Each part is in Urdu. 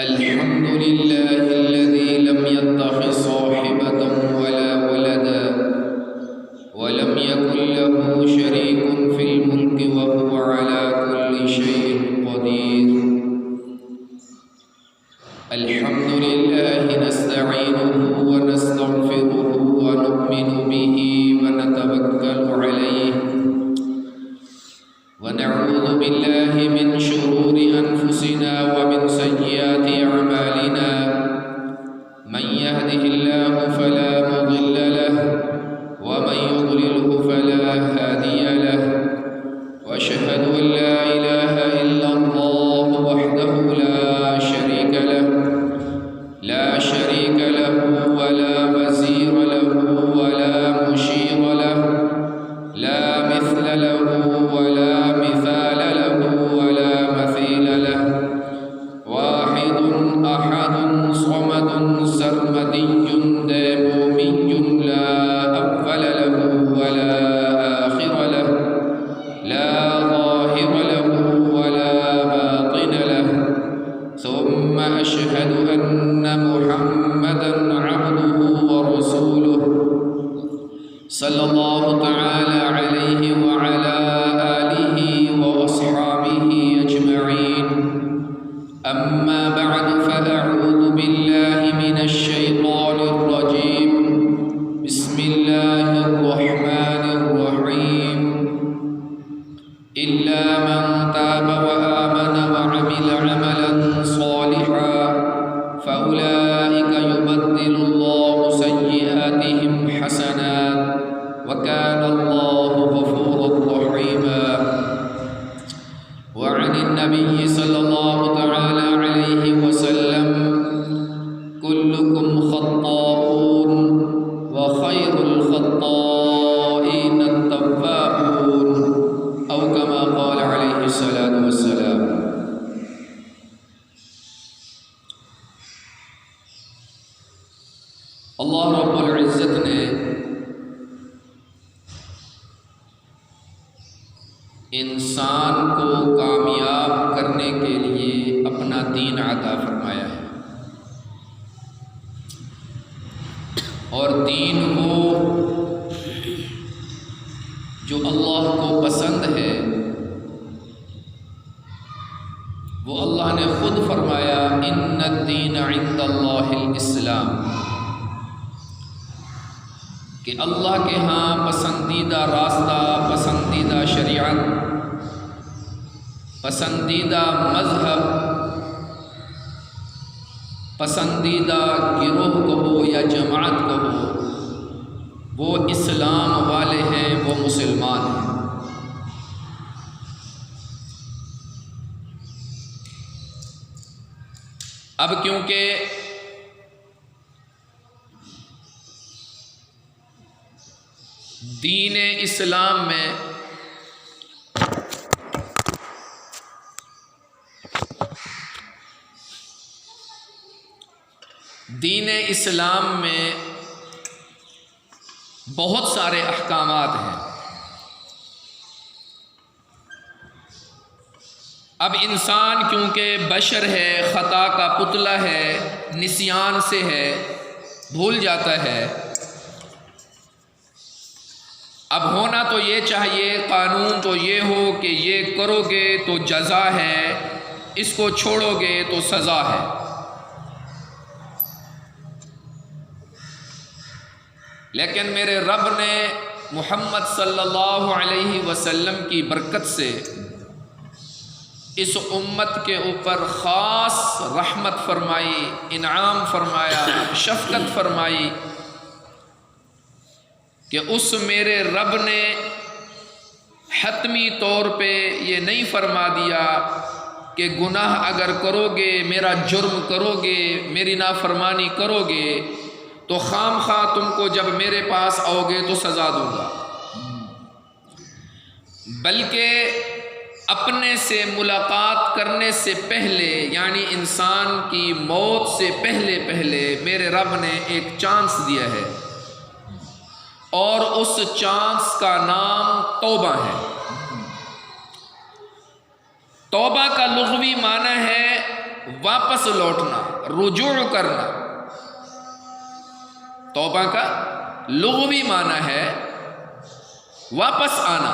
الحمد لله الذي لم يتخذ صاحبة ولا ولدا ولم يكن له شريك في الملك وهو على كل شيء قدير. الحمد لله نستعينه ونستغفره ونؤمن به ونتوكل عليه ونعوذ بالله من شرور أنفسنا ومن سيئات أعمالنا. من يهده الله فلا مضل له ومن يضلله فلا هادي له. وأشهد أن لا إله إلا الله وحده لا شريك له ولا وزير له ولا مشير له، لا مثل له ولا مثال له ولا مثيل له. واحد أحد صمد سرمدي ديمومي لا أول له ولا آخر له، لا ظاهر له ولا باطن له. ثم أشهد أن محمدا عبده ورسوله صلى الله تعالى عليه وعلى آله وأصحابه أجمعين. أما بعد فأعوذ بالله من الشيطان الرجيم. بسم الله الرحمن الرحيم. إلا من تاب وآمن وعمل عملا صالحا فأولئك يبدل الله سيئاتهم حسنات وكان الله غفورا رحيما. وعن النبي صلى الله تعالى عليه وسلم: كلكم خطاؤون وخير الخطائين التوابون، أو كما قال عليه الصلاة والسلام. اللہ رب العزت نے انسان کو کامیاب کرنے کے لیے اپنا دین عطا فرمایا ہے، اور دین وہ جو اللہ کو پسند ہے، وہ اللہ نے خود فرمایا: ان الدین عند اللہ الاسلام، کہ اللہ کے ہاں پسندیدہ راستہ، پسندیدہ شریعت، پسندیدہ مذہب، پسندیدہ گروہ کہو یا جماعت کہو، وہ اسلام والے ہیں، وہ مسلمان ہیں۔ اب کیونکہ دین اسلام میں بہت سارے احکامات ہیں۔ اب انسان کیونکہ بشر ہے، خطا کا پتلا ہے، نسیان سے ہے، بھول جاتا ہے۔ اب ہونا تو یہ چاہیے، قانون تو یہ ہو کہ یہ کرو گے تو جزا ہے، اس کو چھوڑو گے تو سزا ہے۔ لیکن میرے رب نے محمد صلی اللہ علیہ وسلم کی برکت سے اس امت کے اوپر خاص رحمت فرمائی، انعام فرمایا، شفقت فرمائی کہ اس میرے رب نے حتمی طور پہ یہ نہیں فرما دیا کہ گناہ اگر کرو گے، میرا جرم کرو گے، میری نافرمانی کرو گے تو خام خواہ تم کو جب میرے پاس آؤ گے تو سزا دوں گا، بلکہ اپنے سے ملاقات کرنے سے پہلے، یعنی انسان کی موت سے پہلے میرے رب نے ایک چانس دیا ہے، اور اس چانس کا نام توبہ ہے۔ توبہ کا لغوی معنی ہے واپس لوٹنا، رجوع کرنا۔ توبہ کا لغوی معنی ہے واپس آنا،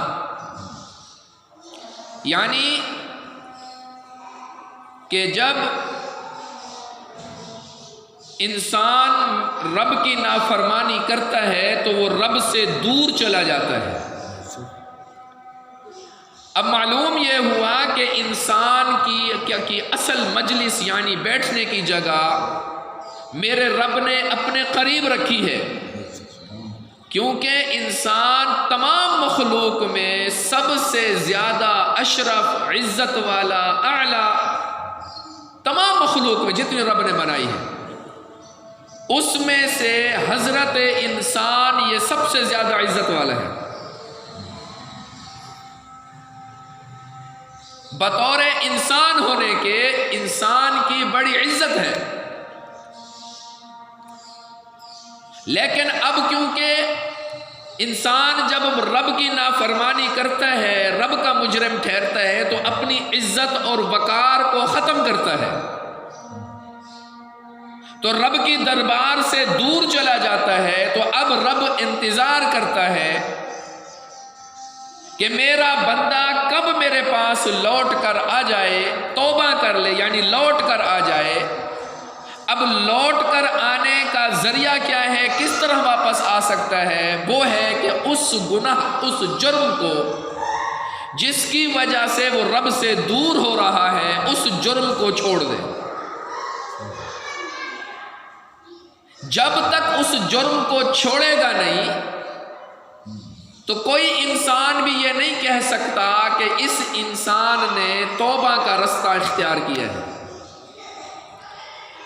یعنی کہ جب انسان رب کی نافرمانی کرتا ہے تو وہ رب سے دور چلا جاتا ہے۔ اب معلوم یہ ہوا کہ انسان کی اصل مجلس یعنی بیٹھنے کی جگہ میرے رب نے اپنے قریب رکھی ہے، کیونکہ انسان تمام مخلوق میں سب سے زیادہ اشرف، عزت والا، اعلیٰ، تمام مخلوق میں جتنے رب نے بنائی ہے اس میں سے حضرت انسان یہ سب سے زیادہ عزت والا ہے۔ بطور انسان ہونے کے انسان کی بڑی عزت ہے، لیکن اب کیونکہ انسان جب رب کی نافرمانی کرتا ہے، رب کا مجرم ٹھہرتا ہے، تو اپنی عزت اور وقار کو ختم کرتا ہے، تو رب کی دربار سے دور چلا جاتا ہے۔ تو اب رب انتظار کرتا ہے کہ میرا بندہ کب میرے پاس لوٹ کر آ جائے، توبہ کر لے، یعنی لوٹ کر آ جائے۔ اب لوٹ کر آنے کا ذریعہ کیا ہے، کس طرح واپس آ سکتا ہے؟ وہ ہے کہ اس گناہ، اس جرم کو جس کی وجہ سے وہ رب سے دور ہو رہا ہے، اس جرم کو چھوڑ دے۔ جب تک اس جرم کو چھوڑے گا نہیں تو کوئی انسان بھی یہ نہیں کہہ سکتا کہ اس انسان نے توبہ کا رستہ اختیار کیا ہے۔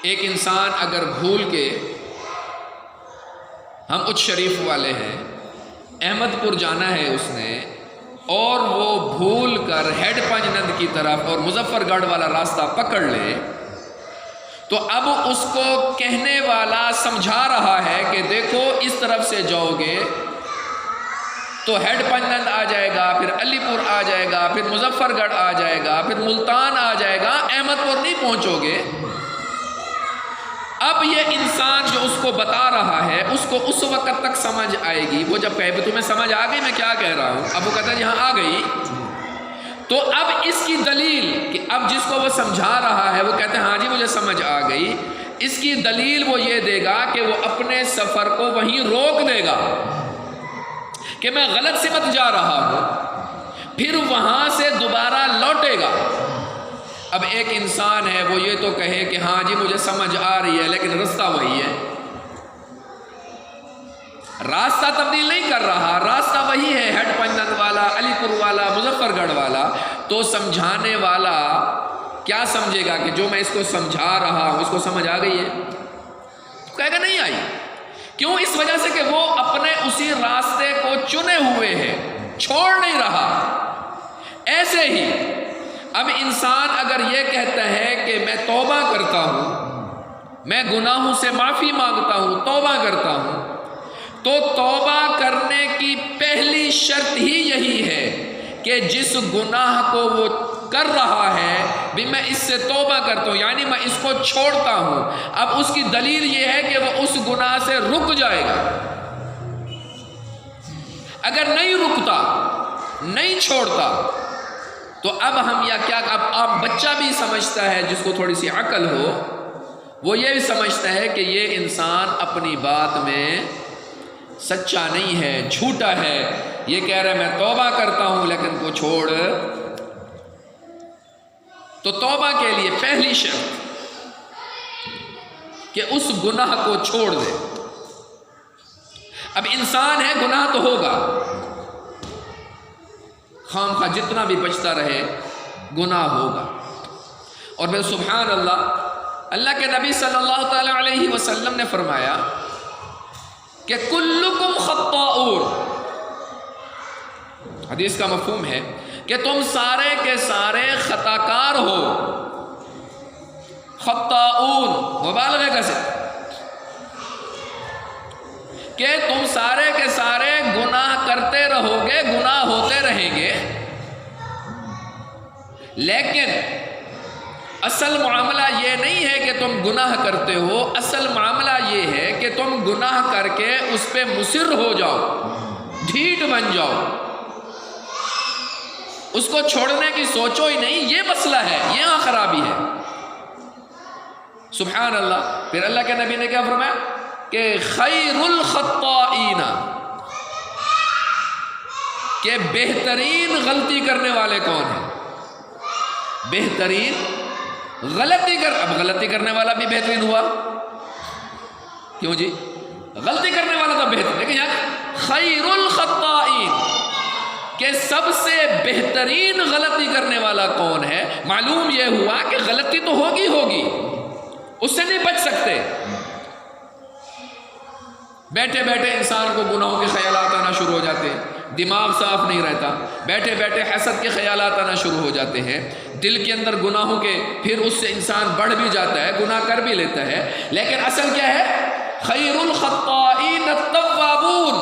ایک انسان اگر بھول کے، ہم اچ شریف والے ہیں، احمد پور جانا ہے اس نے، اور وہ بھول کر ہیڈ پنج نند کی طرف اور مظفر گڑھ والا راستہ پکڑ لے، تو اب اس کو کہنے والا سمجھا رہا ہے کہ دیکھو اس طرف سے جاؤ گے تو ہیڈ پنجند آ جائے گا، پھر علی پور آ جائے گا، پھر مظفر گڑھ آ جائے گا، پھر ملتان آ جائے گا، احمد پور نہیں پہنچو گے۔ اب یہ انسان جو اس کو بتا رہا ہے اس کو اس وقت تک سمجھ آئے گی، وہ جب کہے تمہیں سمجھ آ گئی میں کیا کہہ رہا ہوں، اب وہ کہتا ہے جی ہاں آ گئی۔ تو اب اس کی دلیل کہ اب جس کو وہ سمجھا رہا ہے وہ کہتے ہیں ہاں جی مجھے سمجھ آ گئی، اس کی دلیل وہ یہ دے گا کہ وہ اپنے سفر کو وہیں روک دے گا کہ میں غلط سمت جا رہا ہوں، پھر وہاں سے دوبارہ لوٹے گا۔ اب ایک انسان ہے وہ یہ تو کہے کہ ہاں جی مجھے سمجھ آ رہی ہے لیکن راستہ وہی ہے، راستہ تبدیل نہیں کر رہا، راستہ وہی ہے، ہیڈ پنجند والا، علی پور والا، مظفر گڑھ والا۔ تو سمجھانے والا کیا سمجھے گا کہ جو میں اس کو سمجھا رہا ہوں اس کو سمجھ آ گئی ہے؟ کہے گا نہیں آئی۔ کیوں؟ اس وجہ سے کہ وہ اپنے اسی راستے کو چنے ہوئے ہے، چھوڑ نہیں رہا۔ ایسے ہی اب انسان اگر یہ کہتا ہے کہ میں توبہ کرتا ہوں، میں گناہوں سے معافی مانگتا ہوں، توبہ کرتا ہوں، تو توبہ کرنے کی پہلی شرط ہی یہی ہے کہ جس گناہ کو وہ کر رہا ہے بھی میں اس سے توبہ کرتا ہوں، یعنی میں اس کو چھوڑتا ہوں۔ اب اس کی دلیل یہ ہے کہ وہ اس گناہ سے رک جائے گا۔ اگر نہیں رکتا، نہیں چھوڑتا، تو اب ہم یا کیا، اب آپ بچہ بھی سمجھتا ہے جس کو تھوڑی سی عقل ہو، وہ یہ بھی سمجھتا ہے کہ یہ انسان اپنی بات میں سچا نہیں ہے، جھوٹا ہے، یہ کہہ رہا ہے میں توبہ کرتا ہوں لیکن کو چھوڑ۔ تو توبہ کے لیے پہلی شرط کہ اس گناہ کو چھوڑ دے۔ اب انسان ہے، گناہ تو ہوگا، خام خواہ جتنا بھی بچتا رہے گناہ ہوگا۔ اور پھر سبحان اللہ، اللہ کے نبی صلی اللہ تعالی علیہ وسلم نے فرمایا کہ کلکم خطاؤن، حدیث کا مفہوم ہے کہ تم سارے کے سارے خطا کار ہو۔ خطاؤن مبالغہ کیسے کہ تم سارے کے سارے گناہ کرتے رہو گے، گناہ ہوتے رہیں گے، لیکن اصل معاملہ یہ نہیں ہے کہ تم گناہ کرتے ہو، اصل معاملہ یہ ہے کہ تم گناہ کر کے اس پہ مصر ہو جاؤ، ڈھیٹ بن جاؤ، اس کو چھوڑنے کی سوچو ہی نہیں، یہ مسئلہ ہے، یہاں خرابی ہے۔ سبحان اللہ۔ پھر اللہ کے نبی نے کیا فرمایا کہ خیر الخطائین، کہ بہترین غلطی کرنے والے کون ہیں؟ بہترین اب غلطی کرنے والا بھی بہترین ہوا، کیوں جی؟ غلطی کرنے والا تو بہترین، لیکن یہاں خیر الخطائین کہ سب سے بہترین غلطی کرنے والا کون ہے؟ معلوم یہ ہوا کہ غلطی تو ہوگی، اس سے نہیں بچ سکتے۔ بیٹھے بیٹھے انسان کو گناہوں کے خیالات آنا شروع ہو جاتے ہیں، دماغ صاف نہیں رہتا، بیٹھے بیٹھے حسد کے خیالات آنا شروع ہو جاتے ہیں، دل کے اندر گناہوں کے، پھر اس سے انسان بڑھ بھی جاتا ہے، گناہ کر بھی لیتا ہے۔ لیکن اصل کیا ہے؟ خیر الخطائین التوابون،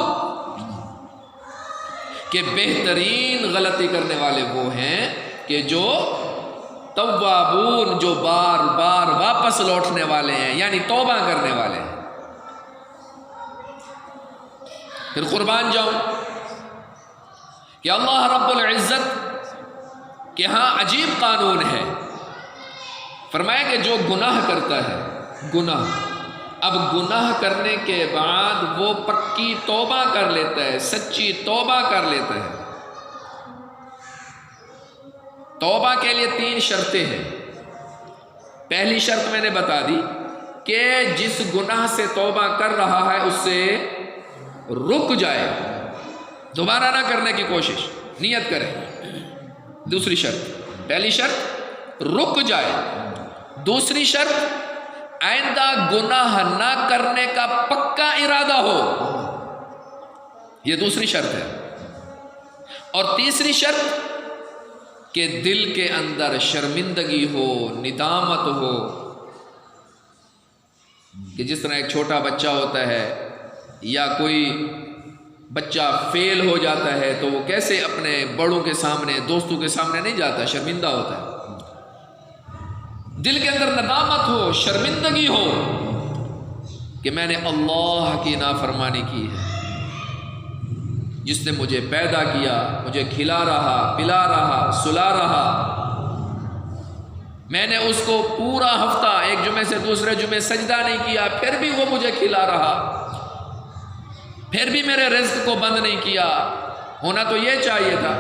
کہ بہترین غلطی کرنے والے وہ ہیں کہ جو توابون، جو بار بار واپس لوٹنے والے ہیں، یعنی توبہ کرنے والے ہیں۔ پھر قربان جاؤں کہ اللہ رب العزت کے ہاں عجیب قانون ہے، فرمایا کہ جو گناہ کرتا ہے، اب گناہ کرنے کے بعد وہ پکی توبہ کر لیتا ہے، سچی توبہ کر لیتا ہے۔ توبہ کے لیے 3 شرطیں ہیں۔ پہلی شرط میں نے بتا دی کہ جس گناہ سے توبہ کر رہا ہے اس سے رک جائے، دوبارہ نہ کرنے کی کوشش، نیت کرے۔ دوسری شرط، پہلی شرط رک جائے، دوسری شرط آئندہ گناہ نہ کرنے کا پکا ارادہ ہو، یہ دوسری شرط ہے۔ اور تیسری شرط کہ دل کے اندر شرمندگی ہو، ندامت ہو، کہ جس طرح ایک چھوٹا بچہ ہوتا ہے یا کوئی بچہ فیل ہو جاتا ہے تو وہ کیسے اپنے بڑوں کے سامنے، دوستوں کے سامنے نہیں جاتا، شرمندہ ہوتا ہے۔ دل کے اندر ندامت ہو، شرمندگی ہو کہ میں نے اللہ کی نافرمانی کی ہے، جس نے مجھے پیدا کیا، مجھے کھلا رہا، پلا رہا، سلا رہا، میں نے اس کو پورا ہفتہ ایک جمعے سے دوسرے جمعے سجدہ نہیں کیا، پھر بھی وہ مجھے کھلا رہا، پھر بھی میرے رزق کو بند نہیں کیا۔ ہونا تو یہ چاہیے تھا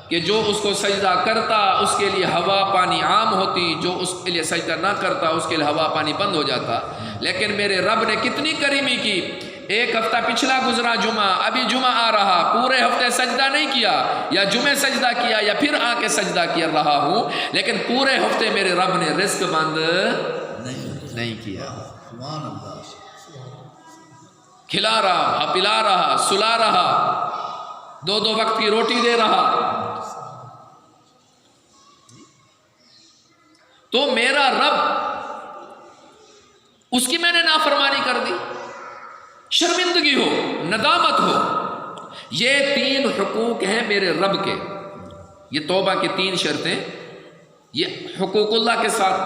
کہ جو اس کو سجدہ کرتا اس کے لیے ہوا پانی عام ہوتی، جو اس کے لیے سجدہ نہ کرتا اس کے لیے ہوا پانی بند ہو جاتا۔ لیکن میرے رب نے کتنی کریمی کی، ایک ہفتہ پچھلا گزرا جمعہ، ابھی جمعہ آ رہا، پورے ہفتے سجدہ نہیں کیا، یا جمعے سجدہ کیا یا پھر آ کے سجدہ کر رہا ہوں، لیکن پورے ہفتے میرے رب نے رزق بند نہیں کیا، کھلا رہا، پلا رہا، سلا رہا، 2 وقت کی روٹی دے رہا۔ تو میرا رب، اس کی میں نے نافرمانی کر دی، شرمندگی ہو، ندامت ہو، یہ 3 حقوق ہیں میرے رب کے۔ یہ توبہ کی 3 شرطیں، یہ حقوق اللہ کے ساتھ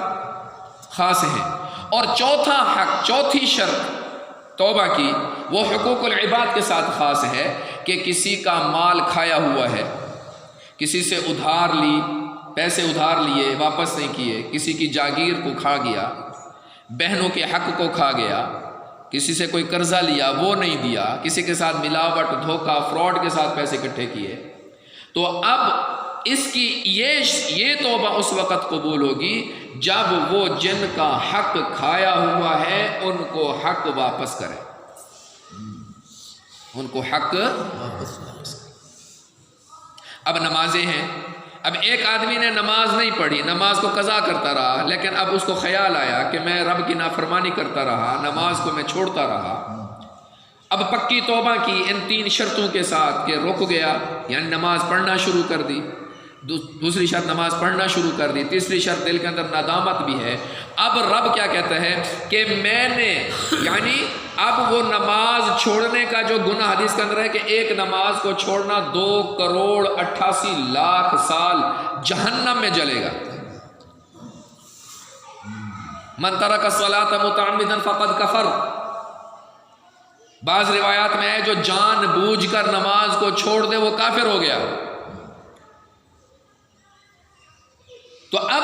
خاص ہیں۔ اور چوتھا حق، چوتھی شرط توبہ کی، وہ حقوق العباد کے ساتھ خاص ہے کہ کسی کا مال کھایا ہوا ہے، کسی سے ادھار لی، پیسے ادھار لیے واپس نہیں کیے، کسی کی جاگیر کو کھا گیا، بہنوں کے حق کو کھا گیا، کسی سے کوئی قرضہ لیا وہ نہیں دیا، کسی کے ساتھ ملاوٹ، دھوکہ، فراڈ کے ساتھ پیسے اکٹھے کیے، تو اب اس کی یہ توبہ اس وقت قبول ہوگی جب وہ جن کا حق کھایا ہوا ہے ان کو حق واپس کرے، ان کو حق واپس کرے۔ اب نمازیں ہیں، اب ایک آدمی نے نماز نہیں پڑھی، نماز کو قضا کرتا رہا، لیکن اب اس کو خیال آیا کہ میں رب کی نافرمانی کرتا رہا، نماز کو میں چھوڑتا رہا، اب پکی توبہ کی ان 3 شرطوں کے ساتھ کہ رک گیا، یعنی نماز پڑھنا شروع کر دی، دوسری شرط نماز پڑھنا شروع کر دی، تیسری شرط دل کے اندر ندامت بھی ہے۔ اب رب کیا کہتا ہے کہ میں نے، یعنی اب وہ نماز چھوڑنے کا جو گناہ حدیث کے اندر ہے کہ ایک نماز کو چھوڑنا 2,88,00,000 سال جہنم میں جلے گا، من ترک الصلاۃ متعمدا فقد کفر. بعض روایات میں ہے جو جان بوجھ کر نماز کو چھوڑ دے وہ کافر ہو گیا. تو اب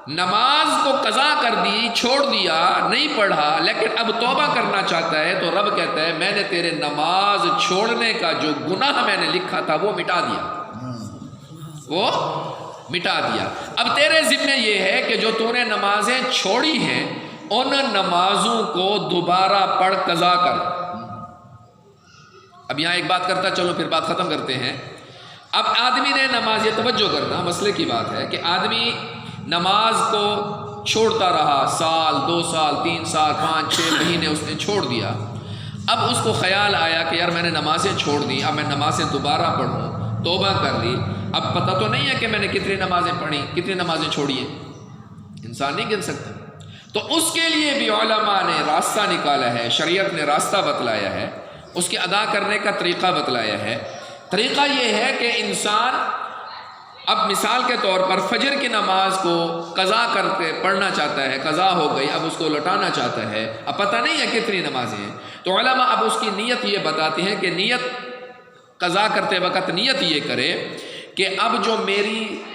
نماز کو قضا کر دی، چھوڑ دیا، نہیں پڑھا، لیکن اب توبہ کرنا چاہتا ہے تو رب کہتا ہے میں نے تیرے نماز چھوڑنے کا جو گناہ میں نے لکھا تھا وہ مٹا دیا، وہ مٹا دیا. اب تیرے ذمہ یہ ہے کہ جو تو نے نمازیں چھوڑی ہیں ان نمازوں کو دوبارہ پڑھ قضا کر. اب یہاں ایک بات کرتا چلو پھر بات ختم کرتے ہیں. اب آدمی نے نماز، یہ توجہ کرنا مسئلے کی بات ہے کہ آدمی نماز کو چھوڑتا رہا، سال 2 سال 3 سال 5 6 مہینے اس نے چھوڑ دیا. اب اس کو خیال آیا کہ یار میں نے نمازیں چھوڑ دی، اب میں نمازیں دوبارہ پڑھوں، توبہ کر لی. اب پتہ تو نہیں ہے کہ میں نے کتنی نمازیں پڑھی، کتنی نمازیں چھوڑی ہیں، انسان نہیں گن سکتا. تو اس کے لیے بھی علماء نے راستہ نکالا ہے، شریعت نے راستہ بتلایا ہے، اس کے ادا کرنے کا طریقہ بتلایا ہے. طریقہ یہ ہے کہ انسان اب مثال کے طور پر فجر کی نماز کو قضا کر کے پڑھنا چاہتا ہے، قضا ہو گئی، اب اس کو لوٹانا چاہتا ہے، اب پتہ نہیں ہے کتنی نمازیں ہیں. تو علماء اب اس کی نیت یہ بتاتے ہیں کہ نیت قضا کرتے وقت نیت یہ کرے کہ اب جو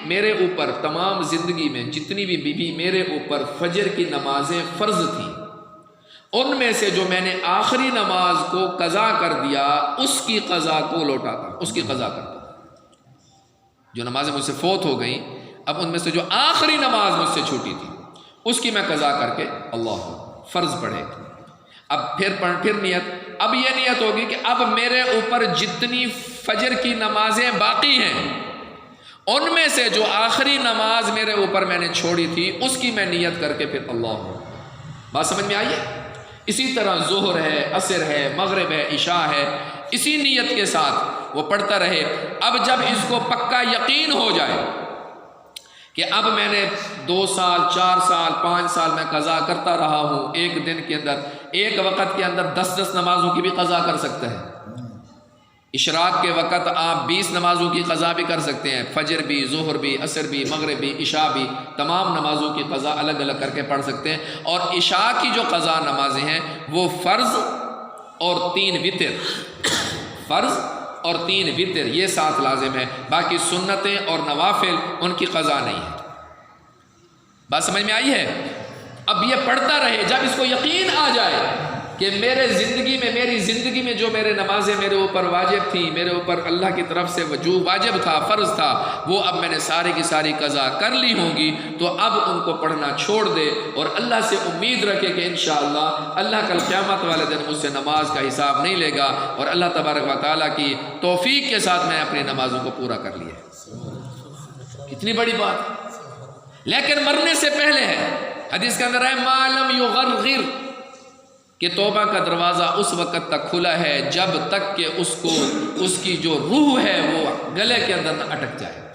میرے اوپر تمام زندگی میں جتنی بھی میرے اوپر فجر کی نمازیں فرض تھیں، ان میں سے جو میں نے آخری نماز کو قضا کر دیا اس کی قضا کو لوٹاتا، اس کی قضا کرتا. جو نمازیں مجھ سے فوت ہو گئیں اب ان میں سے جو آخری نماز مجھ سے چھوٹی تھی اس کی میں قضا کر کے اللہ فرض پڑھے. اب پھر نیت، اب یہ نیت ہوگی کہ اب میرے اوپر جتنی فجر کی نمازیں باقی ہیں ان میں سے جو آخری نماز میرے اوپر میں نے چھوڑی تھی اس کی میں نیت کر کے پھر اللہ. بات سمجھ میں آئی ہے؟ اسی طرح ظہر ہے، عصر ہے، مغرب ہے، عشاء ہے، اسی نیت کے ساتھ وہ پڑھتا رہے. اب جب اس کو پکا یقین ہو جائے کہ اب میں نے 2 سال 4 سال 5 سال میں قضا کرتا رہا ہوں، ایک دن کے اندر ایک وقت کے اندر 10 نمازوں کی بھی قضا کر سکتا ہے. اشراق کے وقت آپ 20 نمازوں کی قضا بھی کر سکتے ہیں، فجر بھی، ظہر بھی، عصر بھی، مغرب بھی، عشاء بھی، تمام نمازوں کی قضا الگ الگ کر کے پڑھ سکتے ہیں. اور عشاء کی جو قضا نمازیں ہیں وہ فرض اور 3 وتر، فرض اور 3 وتر یہ 7 لازم ہے، باقی سنتیں اور نوافل ان کی قضا نہیں ہے. بات سمجھ میں آئی ہے؟ اب یہ پڑھتا رہے، جب اس کو یقین آ جائے کہ میری زندگی میں جو میرے نمازیں میرے اوپر واجب تھیں، میرے اوپر اللہ کی طرف سے جو واجب تھا، فرض تھا، وہ اب میں نے ساری کی ساری قضا کر لی ہوں گی، تو اب ان کو پڑھنا چھوڑ دے اور اللہ سے امید رکھے کہ انشاءاللہ اللہ کل قیامت والے دن مجھ سے نماز کا حساب نہیں لے گا، اور اللہ تبارک و تعالیٰ کی توفیق کے ساتھ میں اپنی نمازوں کو پورا کر لیا. کتنی بڑی بات. لیکن مرنے سے پہلے ہے، حدیث کے اندر ہے ما لم یغرغر، کہ توبہ کا دروازہ اس وقت تک کھلا ہے جب تک کہ اس کی جو روح ہے وہ گلے کے اندر نہ اٹک جائے.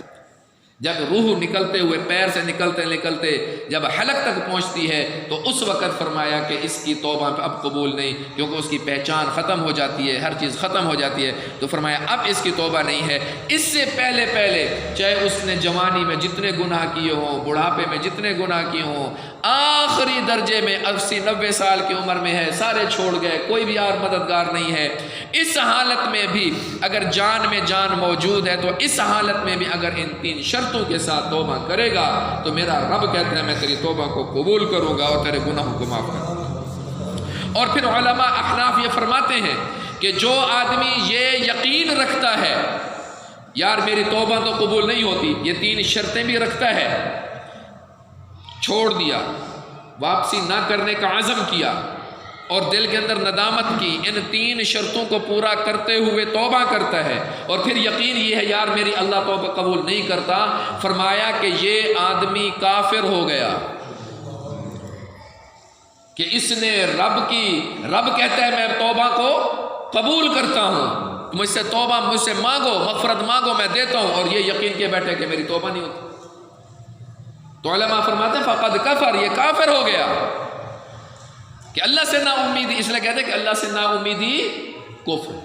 جب روح نکلتے ہوئے پیر سے نکلتے جب حلق تک پہنچتی ہے تو اس وقت فرمایا کہ اس کی توبہ اب قبول نہیں، کیونکہ اس کی پہچان ختم ہو جاتی ہے، ہر چیز ختم ہو جاتی ہے. تو فرمایا اب اس کی توبہ نہیں ہے. اس سے پہلے چاہے اس نے جوانی میں جتنے گناہ کیے ہوں، بڑھاپے میں جتنے گناہ کیے ہوں، آخری درجے میں 80-90 سال کی عمر میں ہے، سارے چھوڑ گئے، کوئی بھی اور مددگار نہیں ہے، اس حالت میں بھی اگر جان میں جان موجود ہے تو اس حالت میں بھی اگر ان 3 شرطوں کے ساتھ توبہ کرے گا تو میرا رب کہتا ہے میں تیری توبہ کو قبول کروں گا اور تیرے گناہوں کو معاف کروں گا. اور پھر علماء احناف یہ فرماتے ہیں کہ جو آدمی یہ یقین رکھتا ہے یار میری توبہ تو قبول نہیں ہوتی، یہ 3 شرطیں بھی رکھتا ہے، چھوڑ دیا، واپسی نہ کرنے کا عزم کیا اور دل کے اندر ندامت کی، ان 3 شرطوں کو پورا کرتے ہوئے توبہ کرتا ہے، اور پھر یقین یہ ہے یار میری اللہ توبہ قبول نہیں کرتا، فرمایا کہ یہ آدمی کافر ہو گیا کہ اس نے رب کہتا ہے میں توبہ کو قبول کرتا ہوں، مجھ سے توبہ مجھ سے مانگو، مغفرت مانگو، میں دیتا ہوں، اور یہ یقین کے بیٹھے کہ میری توبہ نہیں ہوتی. تو علماء فرماتے ہیں فقد کفر، یہ کافر ہو گیا کہ اللہ سے نا امیدی، اس لیے کہتے ہیں کہ اللہ سے نا امیدی کفر.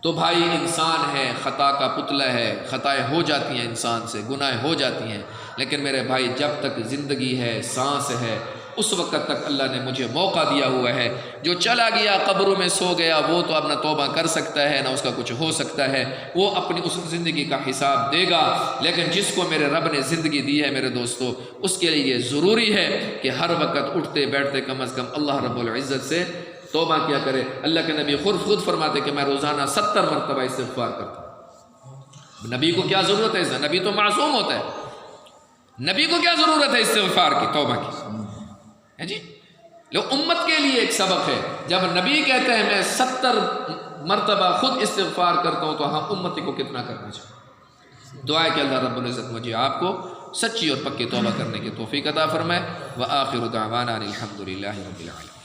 تو بھائی انسان ہے، خطا کا پتلا ہے، خطائیں ہو جاتی ہیں، انسان سے گناہ ہو جاتی ہیں، لیکن میرے بھائی جب تک زندگی ہے، سانس ہے، اس وقت تک اللہ نے مجھے موقع دیا ہوا ہے. جو چلا گیا قبروں میں سو گیا وہ تو اب نہ توبہ کر سکتا ہے نہ اس کا کچھ ہو سکتا ہے, وہ اپنی اس زندگی کا حساب دے گا. لیکن جس کو میرے رب نے زندگی دی ہے میرے دوستو, اس کے لیے یہ ضروری ہے کہ ہر وقت اٹھتے بیٹھتے کم از کم اللہ رب العزت سے توبہ کیا کرے. اللہ کے نبی خود فرماتے کہ میں روزانہ 70 مرتبہ استغفار کرتا ہوں. نبی کو کیا ضرورت ہے, نبی تو معصوم ہوتا ہے, نبی کو کیا ضرورت ہے استغفار کی, توبہ کی, ہے جی. لو امت کے لیے ایک سبق ہے, جب نبی کہتے ہیں میں 70 مرتبہ خود استغفار کرتا ہوں تو ہاں امتی کو کتنا کرنا چاہیے. دعا ہے کہ اللہ رب العزت مجھے آپ کو سچی اور پکی توبہ کرنے کی توفیق عطا فرمائے. وآخر دعوانا الحمد للہ رب العالمین.